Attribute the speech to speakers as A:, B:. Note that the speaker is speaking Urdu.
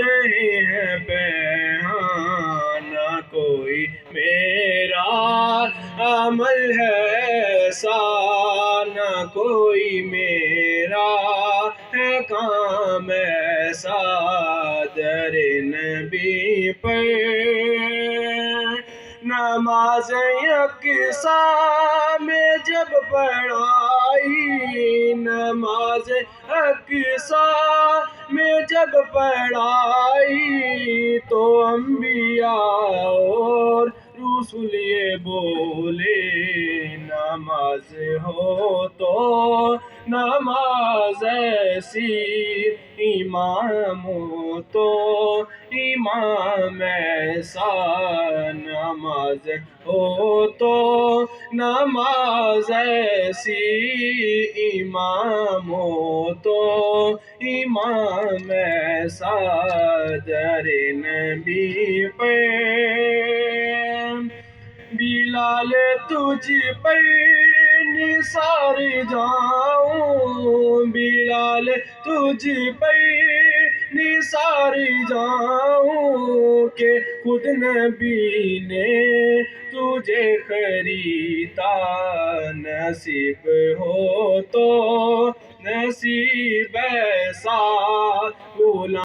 A: رہے ہیں بہانہ، کوئی میرا عمل ہے ایسا، نہ کوئی میرا ہے کام ایسا، در نبی پر نماز یکساں میں جب پڑھائی، نماز یکساں میں جب پڑھائی، تو انبیاء اور رسول یہ بولے، نماز ہو تو نماز ایسی، امام ہو تو امام ایسا، نماز ہو تو نماز ایسی، امام ہو تو امام ایسا، در نبی پہ بلال تجھ پر نثار جاؤں، بلال تجھ پر نثار جاؤں، کہ خود نبی نے تجھے خریدا، نصیب ہو تو نصیب ایسا غلام